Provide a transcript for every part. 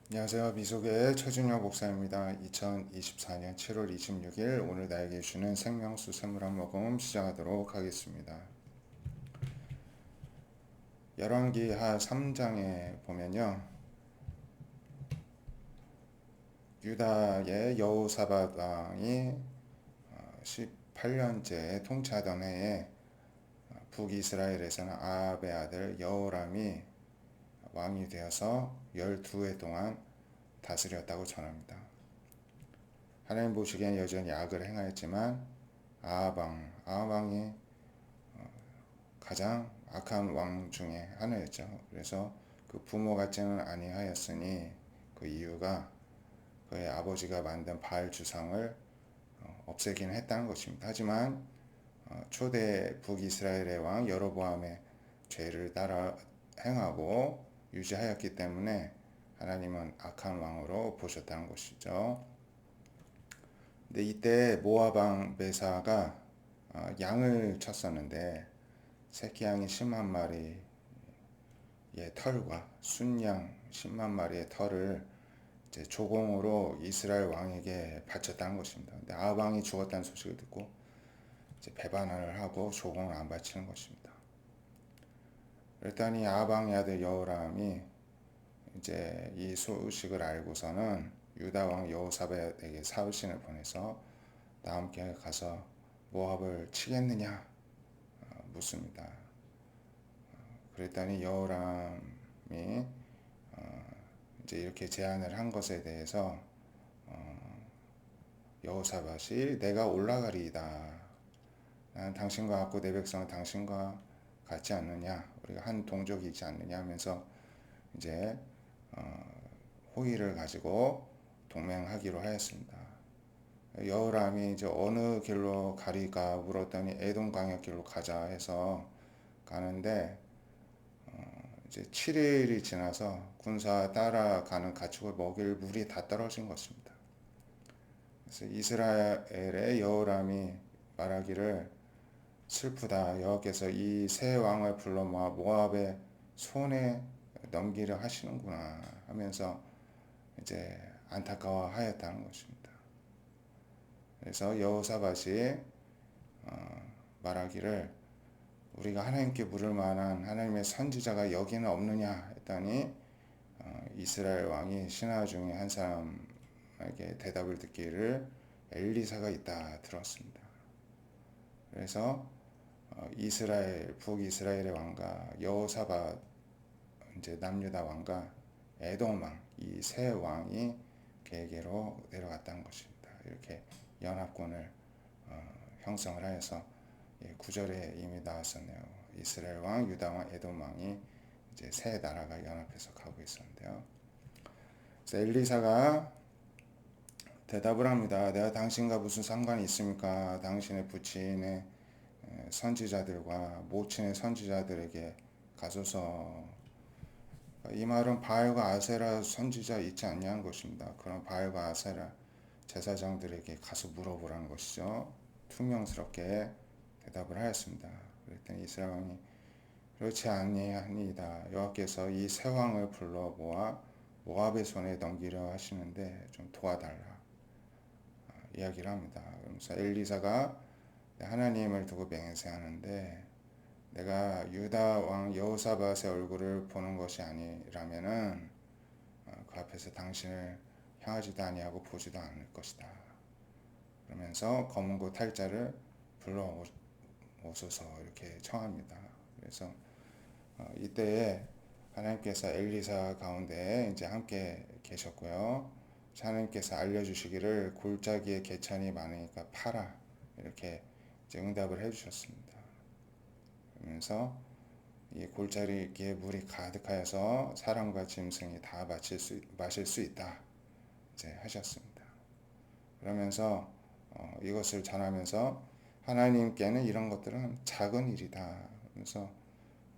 안녕하세요. 미속의 최준혁 목사입니다. 2024년 7월 26일 오늘 나에게 주는 생명수 샘물 모금 시작하도록 하겠습니다. 열왕기하 3장에 보면요. 유다의 여호사밧 왕이 18년째 통치하던 해에 북이스라엘에서는 아합의 아들 여호람이 왕이 되어서 12해 동안 다스렸다고 전합니다. 하나님 보시기엔 여전히 악을 행하였지만 아합왕이 가장 악한 왕 중에 하나였죠. 그래서 그 부모 같지는 아니하였으니 그 이유가 그의 아버지가 만든 바알 주상을 없애기는 했다는 것입니다. 하지만 초대 북이스라엘의 왕 여로보암의 죄를 따라 행하고 유지하였기 때문에 하나님은 악한 왕으로 보셨다는 것이죠. 근데 이때 모압 왕 메사가 양을 쳤었는데 새끼 양이 10만 마리의 털과 순양 10만 마리의 털을 이제 조공으로 이스라엘 왕에게 바쳤다는 것입니다. 근데 아합 왕이 죽었다는 소식을 듣고 이제 배반을 하고 조공을 안 바치는 것입니다. 그랬더니 아합 왕의 아들 여호람이 이제 이 소식을 알고서는 유다 왕 여호사밧에게 사울신을 보내서 나 함께 가서 모압을 치겠느냐 묻습니다. 그랬더니 여호람이 이제 이렇게 제안을 한 것에 대해서 여호사밧이 내가 올라가리이다. 나는 당신과 같고 내 백성은 당신과 같지 않느냐. 우리가 한 동족이 있지 않느냐 하면서 이제 호의를 가지고 동맹하기로 하였습니다. 여호람이 이제 어느 길로 가리까 물었더니 에돔 광야길로 가자 해서 가는데 이제 7일이 지나서 군사 따라가는 가축을 먹일 물이 다 떨어진 것입니다. 그래서 이스라엘의 여호람이 말하기를 슬프다. 여호와께서 이 세 왕을 불러 모아 모압의 손에 넘기려 하시는구나 하면서 이제 안타까워하였다는 것입니다. 그래서 여호사밧이 말하기를 우리가 하나님께 물을 만한 하나님의 선지자가 여기는 없느냐 했더니 이스라엘 왕이 신하 중에 한 사람에게 대답을 듣기를 엘리사가 있다 들었습니다. 그래서 북이스라엘의 왕과 여호사밧 이제 남유다 왕과 에돔 왕 이 세 왕이 그에게로 내려갔다는 것입니다. 이렇게 연합군을 형성을 하여서 구절에 이미 나왔었네요. 이스라엘 왕, 유다 왕, 에돔 왕이 이제 세 나라가 연합해서 가고 있었는데요. 그래서 엘리사가 대답을 합니다. 내가 당신과 무슨 상관이 있습니까? 당신의 부친의 선지자들과 모친의 선지자들에게 가소서. 이 말은 바알과 아세라 선지자 있지 않냐는 것입니다. 그런 바알과 아세라 제사장들에게 가서 물어보라는 것이죠. 투명스럽게 대답을 하였습니다. 그랬더니 이스라엘 왕이 그렇지 아니하니이다. 여호와께서 이 세 왕을 불러 모아 모압의 손에 넘기려 하시는데 좀 도와달라 이야기를 합니다. 그러면서 엘리사가 하나님을 두고 맹세하는데 내가 유다 왕 여호사밧의 얼굴을 보는 것이 아니라면은 그 앞에서 당신을 향하지도 아니하고 보지도 않을 것이다. 그러면서 검은고 탈자를 불러 오소서 이렇게 청합니다. 그래서 이때에 하나님께서 엘리사 가운데 이제 함께 계셨고요. 하나님께서 알려주시기를 골짜기에 개천이 많으니까 파라 이렇게 이제 응답을 해주셨습니다. 그러면서 이 골짜기에 물이 가득하여서 사람과 짐승이 다 마실 수 있다 이제 하셨습니다. 그러면서 이것을 전하면서 하나님께는 이런 것들은 작은 일이다. 그래서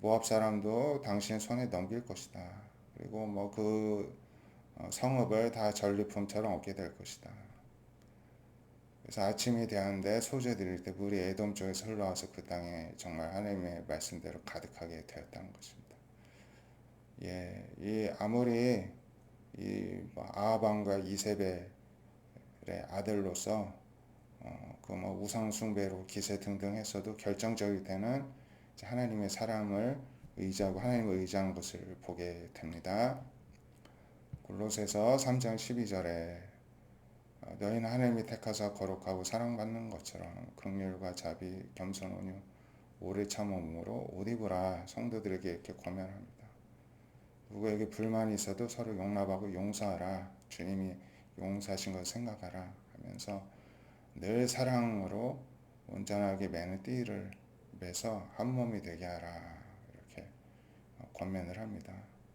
모압 사람도 당신 손에 넘길 것이다. 그리고 뭐 그 성읍을 다 전리품처럼 얻게 될 것이다. 그래서 아침이 되었는데 소재 드릴 때 물이 에돔 쪽에서 흘러와서 그 땅에 정말 하나님의 말씀대로 가득하게 되었다는 것입니다. 예, 이 아무리 이뭐 아합왕과 이세벨의 아들로서 그 뭐 우상 숭배로 기세 등등했어도 결정적일 때는 하나님의 사랑을 의지하고 하나님을 의지하는 것을 보게 됩니다. 골로새서 3장 12절에 너희는 하나님이 택하사 거룩하고 사랑받는 것처럼 긍휼과 자비, 겸손, 온유, 오래 참음으로 옷 입으라 성도들에게 이렇게 권면합니다. 누구에게 불만이 있어도 서로 용납하고 용서하라. 주님이 용서하신 것을 생각하라 하면서 늘 사랑으로 온전하게 매는 띠를 매서 한 몸이 되게 하라 이렇게 권면을 합니다.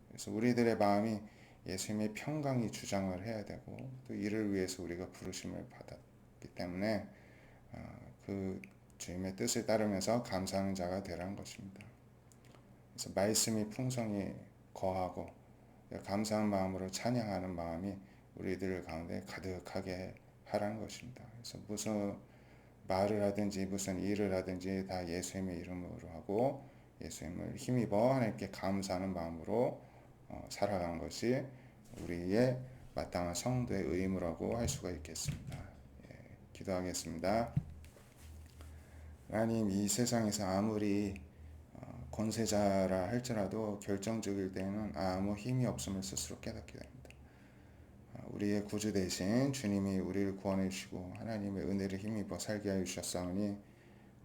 그래서 우리들의 마음이 예수님의 평강이 주장을 해야 되고 또 이를 위해서 우리가 부르심을 받았기 때문에 그 주님의 뜻을 따르면서 감사하는 자가 되라는 것입니다. 그래서 말씀이 풍성히 거하고 감사한 마음으로 찬양하는 마음이 우리들 가운데 가득하게 하라는 것입니다. 그래서 무슨 말을 하든지 무슨 일을 하든지 다 예수님의 이름으로 하고 예수님을 힘입어 하나님께 감사하는 마음으로 살아가는 것이 우리의 마땅한 성도의 의무라고 할 수가 있겠습니다. 예, 기도하겠습니다. 하나님, 이 세상에서 아무리 권세자라 할지라도 결정적일 때에는 아무 힘이 없음을 스스로 깨닫게 됩니다. 우리의 구주 대신 주님이 우리를 구원해 주시고 하나님의 은혜를 힘입어 살게 하여 주셨사오니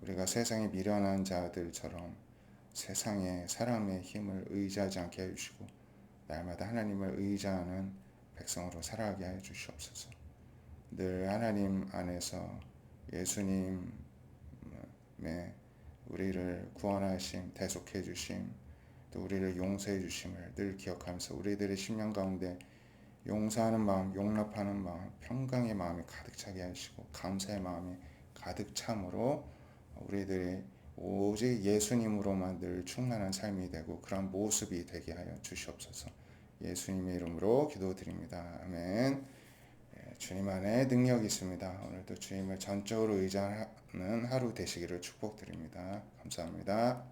우리가 세상에 미련한 자들처럼 세상의 사람의 힘을 의지하지 않게 하여 주시고 날마다 하나님을 의지하는 백성으로 살아가게 하여 주시옵소서. 늘 하나님 안에서 예수님의 우리를 구원하심, 대속해 주심, 또 우리를 용서해 주심을 늘 기억하면서 우리들의 심령 가운데 용서하는 마음, 용납하는 마음, 평강의 마음이 가득 차게 하시고 감사의 마음이 가득 참으로 우리들이 오직 예수님으로만 늘 충만한 삶이 되고 그런 모습이 되게 하여 주시옵소서. 예수님의 이름으로 기도드립니다. 아멘. 주님 안에 능력이 있습니다. 오늘도 주님을 전적으로 의지하는 하루 되시기를 축복드립니다. 감사합니다.